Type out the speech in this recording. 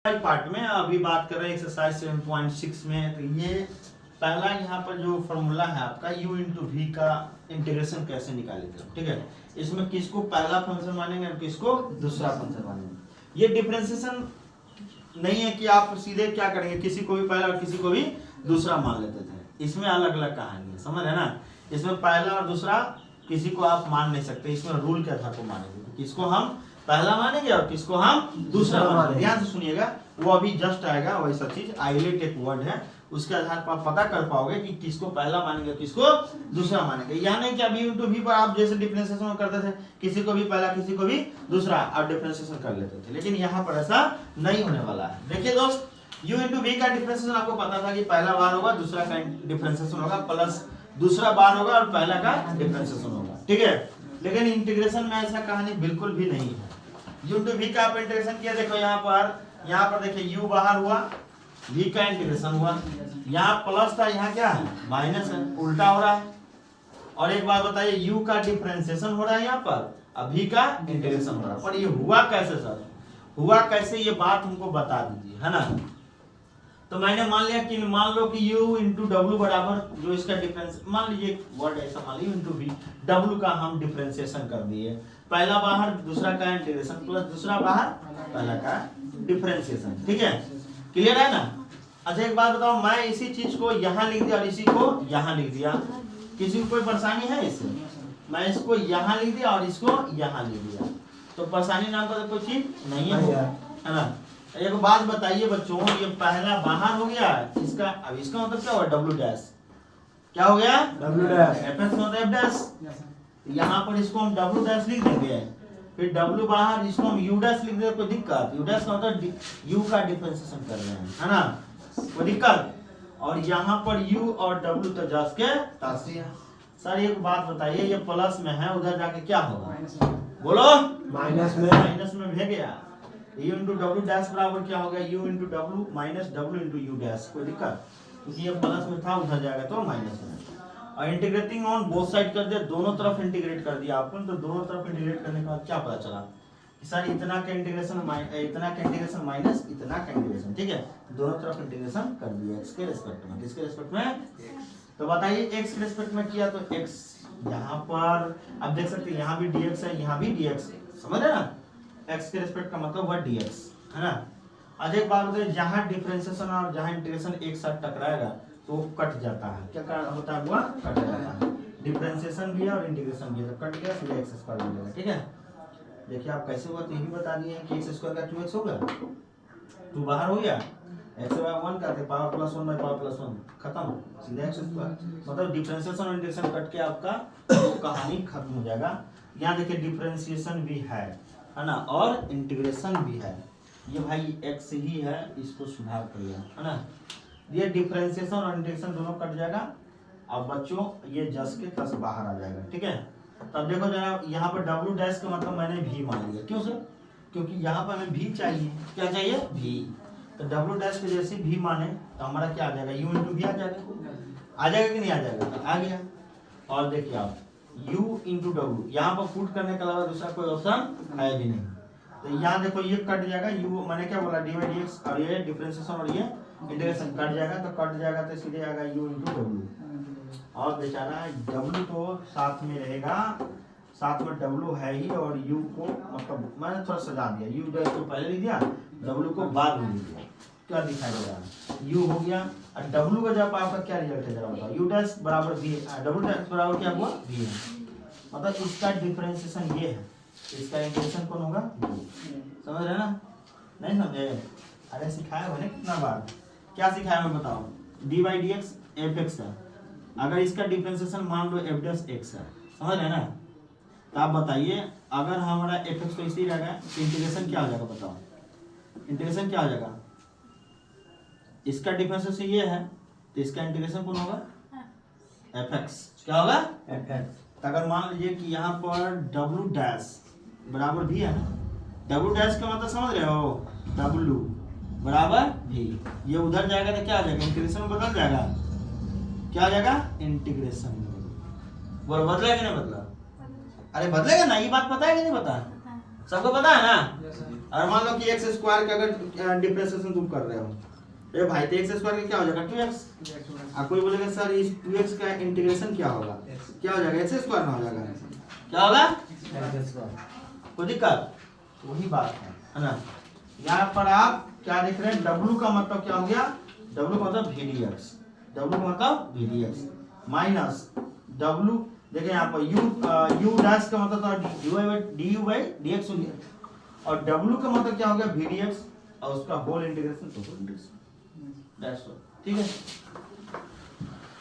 Part में अभी बात कर रहे हैं एक्सरसाइज 7.6 में। तो ये पहला यहाँ पर जो फॉर्मूला है आपका u इंटू वी का इंटीग्रेशन कैसे निकालेंगे, ठीक है। इसमें किसको पहला फंक्शन मानेंगे और किसको दूसरा फंक्शन मानेंगे। ये डिफरेंशिएशन नहीं है कि आप सीधे क्या करेंगे, किसी को भी पहला और किसी को भी दूसरा मान लेते थे। इसमें अलग अलग कहानी है, समझ है ना। इसमें पहला और दूसरा किसी को आप मान नहीं सकते, इसमें रूल के आधार पर मानेंगे। किसको हम पहला मानेंगे और किसको हम दूसरा मानेंगे। ध्यान से सुनिएगा, वो अभी जस्ट आएगा वैसा चीज। आइलेट एक वर्ड है, उसके आधार पर आप पता कर पाओगे कि किसको पहला मानेंगे किसको दूसरा मानेंगे। यह नहीं कि अभी इंटू वी पर आप जैसे डिफरेंशिएशन करते थे, किसी को भी पहला किसी को भी दूसरा आप डिफरेंशिएशन कर लेते थे, लेकिन यहाँ पर ऐसा नहीं होने वाला है। देखिए दोस्त, u इंटू वी का डिफरेंशिएशन आपको पता था कि पहला बार होगा, दूसरा का डिफरेंशिएशन होगा, प्लस दूसरा बार होगा और पहला का डिफरेंशिएशन होगा, ठीक है। लेकिन इंटीग्रेशन में ऐसा कहानी बिल्कुल भी नहीं है। u इंटू वी का आप इंटीग्रेशन किया, देखो यहाँ पर देखिए u बाहर हुआ, v का इंटीग्रेशन हुआ, यहाँ प्लस था, यहाँ क्या है माइनस है, उल्टा हो रहा है। और एक बात बताइए, u का डिफरेंशिएशन हो रहा है यहाँ पर, अब v का इंटीग्रेशन हो रहा है। पर ये हुआ कैसे सर, हुआ कैसे, ये बात हमको बता दीजिए, है ना। तो मैंने मान लिया कि मान लो कि u इंटू डब्ल्यू बराबर जो इसका डिफरेंस, मान लीजिए वर्ड ऐसा मान लीजिए इंटू वी, डब्ल्यू का हम डिफरेंशिएशन कर दिए। पहला बाहर दूसरा का इंटीग्रेशन प्लस दूसरा बाहर पहला का डिफरेंशिएशन, ठीक है। क्लियर है ना। अच्छा एक बात बताओ, मैं इसी चीज को यहाँ लिख दिया और इसी को यहाँ लिख दिया, किसी को कोई परेशानी है इससे? मैं इसको यहाँ लिख दिया और इसको यहाँ लिख दिया, तो परेशानी नाम का तो कोई चीज नहीं है ना। एक बात बताइए बच्चों, ये पहला बाहर हो गया इसका, अब इसका मतलब क्या हुआ, डब्ल्यू डैश क्या हो गया, डब्ल्यू डैश, एफ होता है एफ डैश। यहाँ पर इसको हम डब्ल्यू डैश लिख देंगे, फिर डब्ल्यू बाहर, इसको हम यू डैश लिख देंगे, कोई दिक्कत। यू डैश का मतलब यू का डिफरेंशिएशन कर रहे हैं, है ना, कोई दिक्कत। और यहाँ पर यू और डब्ल्यू तो जस्ट के तासी है। सर एक बात बताइए, ये प्लस में है, उधर जाके क्या होगा, बोलो माइनस में, माइनस में भेज गया। u इंटू डब्ल्यू डैश बराबर क्या हो गया, u into W minus W into you dash, कोई दिक्कत, क्योंकि ये प्लस में था, उधर जाएगा तो माइनस में। और इंटीग्रेटिंग ऑन बोथ साइड कर दिया, दोनों तरफ इंटीग्रेट कर दिया आपको। तो दोनों तरफ इंटीग्रेट करने के बाद क्या पता चला, सर इतना का इंटीग्रेशन इतना का इंटीग्रेशन माइनस इतना का इंटीग्रेशन, ठीक है। दोनों तरफ इंटीग्रेशन कर दिया x के रिस्पेक्ट में, किसके रिस्पेक्ट में, तो बताइए x के रिस्पेक्ट में किया तो x यहाँ पर आप देख सकते हैं, यहाँ भी dx है, यहाँ भी dx है, समझ रहे ना। x के रिस्पेक्ट का मतलब हुआ dx, है ना। आज एक बात बताइए, जहाँ डिफरेंशिएशन और जहाँ इंटीग्रेशन एक साथ टकराएगा तो कट जाता है, क्या होता है, हुआ कट जाता है। डिफरेंशिएशन भी है और इंटीग्रेशन भी है, तो कट गया, सीधा एक्स स्क्वायर मिल जाएगा, ठीक है। देखिए आप कैसे हुआ, तो यही बता दिए कि एक्स स्क्वायर का 2x हो गया, 2 बाहर हो गया, x बाय 1 करते power plus 1 by power plus 1 खत्म, सीधा एक्स स्क्वायर। मतलब डिफरेंशिएशन और इंटीग्रेशन कट के आपका तो कहानी खत्म हो जाएगा। यहाँ देखिए डिफरेंशिएशन भी है ना, और इंटीग्रेशन भी है। ये भाई x ही है, इसको सुधार कर लिया, है ना। ये डिफरेंशिएशन और इंटीग्रेशन दोनों कट जाएगा। अब बच्चों ये जस के तस बाहर आ जाएगा, ठीक है। तब देखो जरा, यहाँ पर डब्ल्यू डैश का मतलब मैंने भी मान लिया, क्यों सर, क्योंकि यहाँ पर हमें भी चाहिए, क्या चाहिए, भी। तो डब्ल्यू डैश के जैसे भी माने तो हमारा क्या आ जाएगा, यू इंटू भी आ जाएगा कि नहीं आ जाएगा, तो आ गया। और देखिए आप u इंटू डब्ल्यू, यहाँ पर पुट करने के अलावा दूसरा कोई ऑप्शन है भी नहीं। तो यहाँ देखो ये कट जाएगा, u मैंने क्या बोला, डी बाई डी एक्स, और ये डिफरेंशिएशन और ये इंटीग्रेशन कट जाएगा, तो कट जाएगा तो सीधे आएगा u इंटू डब्ल्यू। और बेचारा w तो साथ में रहेगा, साथ में w है ही, और u को मतलब मैंने थोड़ा सजा दिया, u डैश को पहले लिख दिया, w को बाद में लिख दिया, क्या दिखाई दे रहा है, u हो गया। और w का जब आपका क्या रिजल्ट है जरा बताओ, u डैश बराबर v, w डैश बराबर क्या हुआ, v है। मतलब इसका डिफरेंशिएशन ये है, इसका इंटीग्रेशन कौन होगा, समझ रहे ना, नहीं समझे, अरे सिखाया मैंने कितना बार, क्या सिखाया मैं बताओ, D by D x F x है, अगर इसका डिफरेंशिएशन मान लो एफ डैश एक्स है, समझ रहे ना। तो आप बताइए, अगर हमारा एफ एक्स तो इसी रहेगा, इंटीग्रेशन क्या हो जाएगा बताओ, इंटीग्रेशन क्या हो जाएगा, इसका डिफरेंशिएशन ये है, तो इसका इंटीग्रेशन कौन होगा, एफ एक्स, क्या होगा, एफ एक्स। अगर मान लीजिए कि यहाँ पर डब्ल्यू डैश बराबर भी है ना, डब्ल्यू डैश का मतलब समझ रहे हो, डब्ल्यू बराबर भी, ये उधर जाएगा तो क्या आ जाएगा, इंटीग्रेशन में बदल जाएगा, क्या आ जाएगा, इंटीग्रेशन में। वो बदलेगा कि नहीं बदला, अरे बदलेगा ना, ये बात पता है कि नहीं पता, सबको पता है ना? Yes, sir. और मान लो कि एक्स स्क्वायर का अगर डिफरेंशिएशन तुम कर रहे हो, ए भाई तो एक्स स्क्वायर का क्या हो जाएगा 2x। और कोई बोलेगा सर इस 2x का इंटीग्रेशन क्या होगा, क्या हो जाएगा एक्स स्क्वायर ना हो जाएगा, क्या होगा कोई दिक्कत? वही बात है ना। यहाँ पर आप क्या देख रहे हैं, W का मतलब क्या हो गया, W का मतलब VDX, W का मतलब VDX माइनस W, देखिए यहाँ पर U डैश का मतलब तो du by dx हो गया, और W का मतलब क्या हो गया VDX, और उसका होल इंटीग्रेशन तो होल इंटीग्रेशन, दैट्स ऑल। ठीक है।